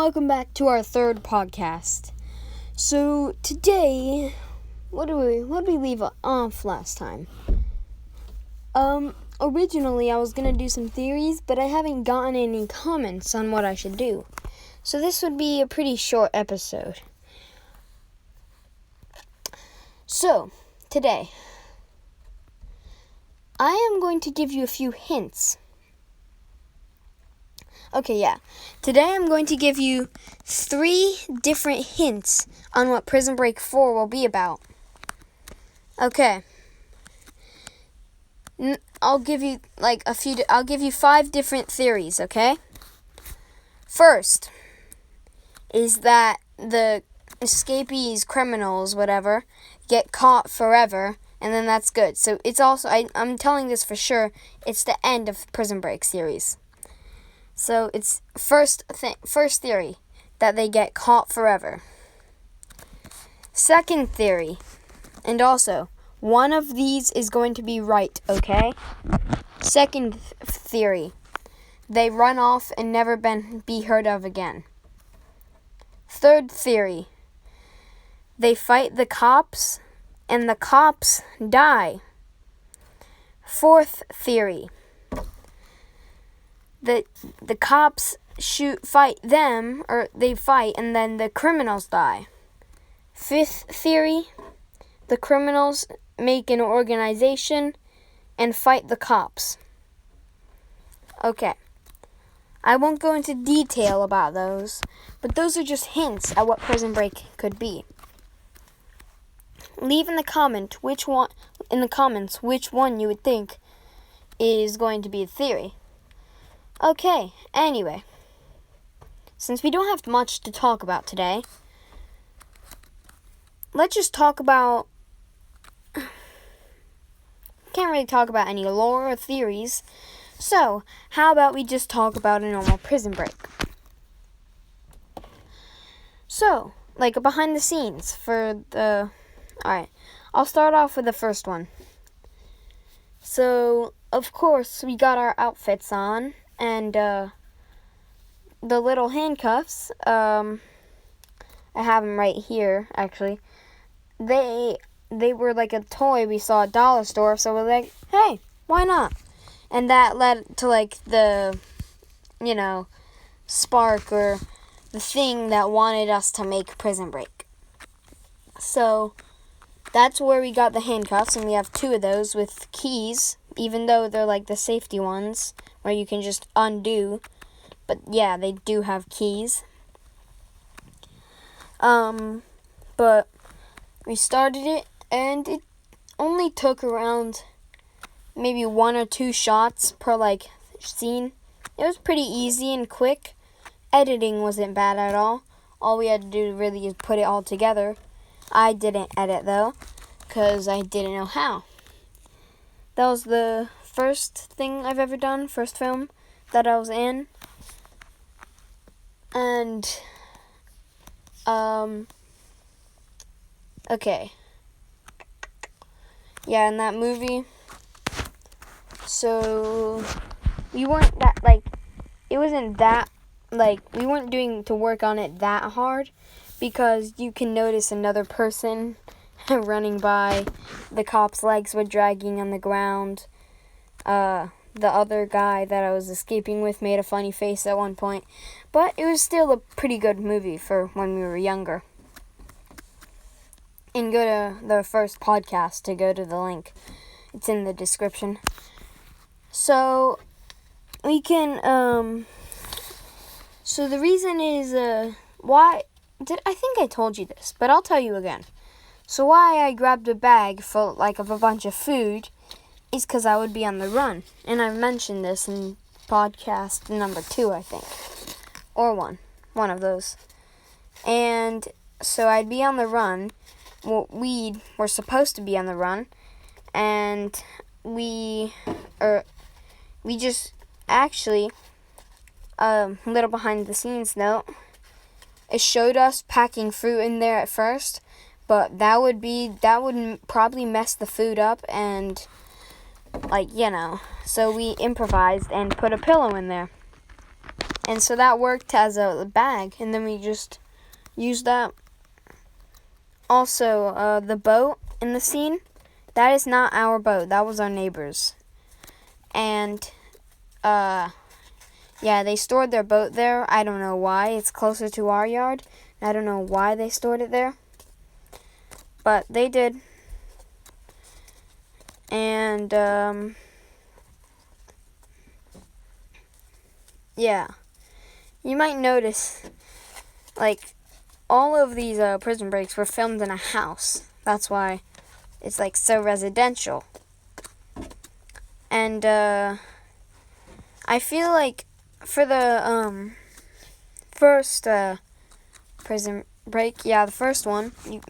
welcome back to our third podcast. So today, what did we leave off last time? Originally I was gonna do some theories, but I haven't gotten any comments on what I should do. So this would be a pretty short episode. So, today, I am going to give you a few hints. Today I'm going to give you 3 different hints on what Prison Break 4 will be about. Okay. I'll give you I'll give you 5 different theories, okay? First is that the escapees, criminals, whatever, get caught forever, and then that's good. So it's also, I'm telling this for sure, it's the end of Prison Break series. So it's first theory, that they get caught forever. Second theory, and also, one of these is going to be right, okay? Second theory, they run off and never be heard of again. Third theory, they fight the cops and the cops die. Fourth theory, the cops fight them, or they fight, and then the criminals die. Fifth theory, the criminals make an organization and fight the cops. Okay. I won't go into detail about those, but those are just hints at what Prison Break could be. Leave in the comments which one you would think is going to be a theory. Okay, anyway, since we don't have much to talk about today, let's just talk about, can't really talk about any lore or theories, so how about we just talk about a normal Prison Break? So, like a behind the scenes alright, I'll start off with the first one. So, of course, we got our outfits on, and the little handcuffs, I have them right here, actually. They were like a toy we saw at dollar store, so we're like, hey, why not? And that led to like the, spark or the thing that wanted us to make Prison Break. So that's where we got the handcuffs, and we have 2 of those with keys, even though they're like the safety ones where you can just undo. But yeah, they do have keys. But we started it, and it only took around maybe 1 or 2 shots per scene. It was pretty easy and quick. Editing wasn't bad at all. All we had to do really is put it all together. I didn't edit though, because I didn't know how. That was the first thing I've ever done, first film that I was in. And, okay. Yeah, in that movie, so we weren't that, it wasn't that, we weren't doing to work on it that hard, because you can notice another person running by. The cop's legs were dragging on the ground. The other guy that I was escaping with made a funny face at one point. But it was still a pretty good movie for when we were younger. And go to the first podcast to go to the link. It's in the description. So, we can, so the reason is, I think I told you this, but I'll tell you again. So why I grabbed a bag full, of a bunch of food is because I would be on the run. And I've mentioned this in podcast number 2, I think. Or 1. One of those. And so I'd be on the run. Well, we were supposed to be on the run. And we just actually, little behind the scenes note, it showed us packing fruit in there at first, but that would probably mess the food up, and so we improvised and put a pillow in there. And so that worked as a bag, and then we just used that. Also, the boat in the scene, that is not our boat. That was our neighbor's. And, yeah, they stored their boat there. I don't know why. It's closer to our yard. I don't know why they stored it there. But they did. And, yeah. You might notice, like, all of these prison breaks were filmed in a house. That's why it's, like, so residential. And, I feel like for the, first, prison break, yeah, the first one, you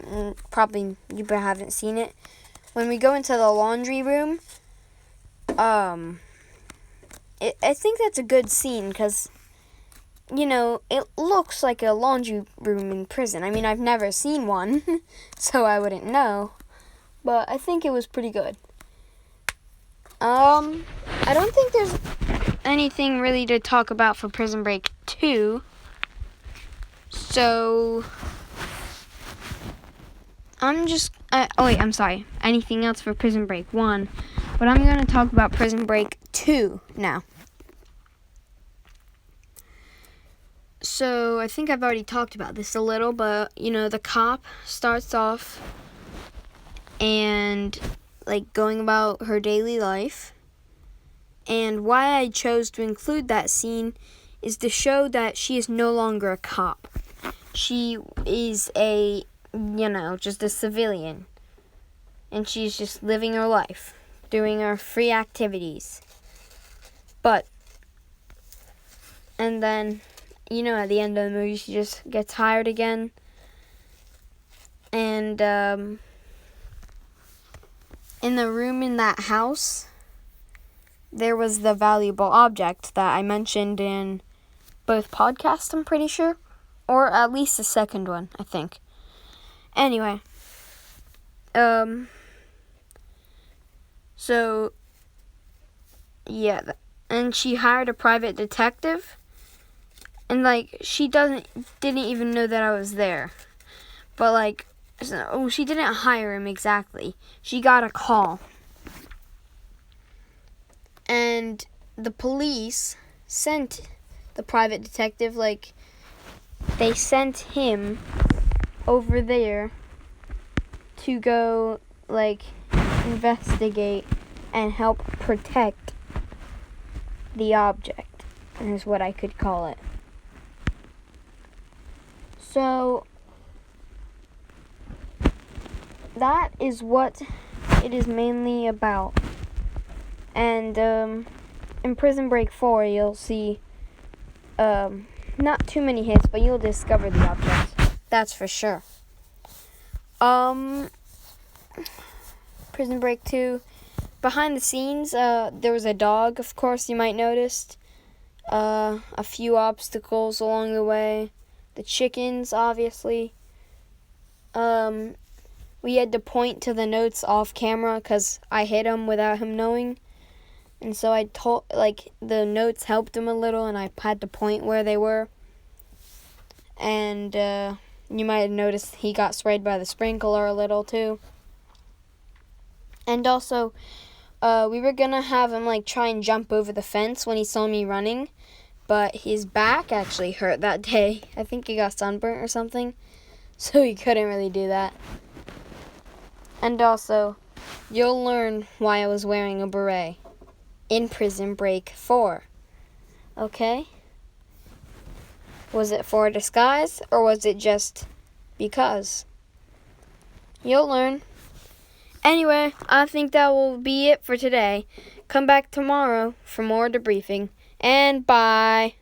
haven't seen it. When we go into the laundry room, I think that's a good scene, because, you know, it looks like a laundry room in prison. I mean, I've never seen one, so I wouldn't know, but I think it was pretty good. I don't think there's anything really to talk about for Prison Break 2, so I'm sorry. Anything else for Prison Break 1, but I'm going to talk about Prison Break 2 now. So, I think I've already talked about this a little, but, you know, the cop starts off and, like, going about her daily life. And why I chose to include that scene is to show that she is no longer a cop. She is just a civilian. And she's just living her life, doing her free activities. And then, at the end of the movie, she just gets hired again. And, in the room in that house, there was the valuable object that I mentioned in both podcasts, I'm pretty sure. Or at least the second one, I think. Anyway. So, yeah. And she hired a private detective. And, she didn't even know that I was there. But, she didn't hire him exactly. She got a call. And the police sent the private detective, they sent him over there to go, investigate and help protect the object, is what I could call it. So, that is what it is mainly about. And, in Prison Break 4, you'll see, not too many hits, but you'll discover the object. That's for sure. Prison Break 2, behind the scenes, there was a dog, of course, you might notice. A few obstacles along the way. The chickens, obviously. We had to point to the notes off camera because I hit him without him knowing. And so I told, the notes helped him a little, and I had to point where they were. And, you might have noticed he got sprayed by the sprinkler a little, too. And also, we were gonna have him, try and jump over the fence when he saw me running. But his back actually hurt that day. I think he got sunburnt or something. So he couldn't really do that. And also, you'll learn why I was wearing a beret in Prison Break 4. Okay? Was it for a disguise, or was it just because? You'll learn. Anyway, I think that will be it for today. Come back tomorrow for more debriefing. And bye.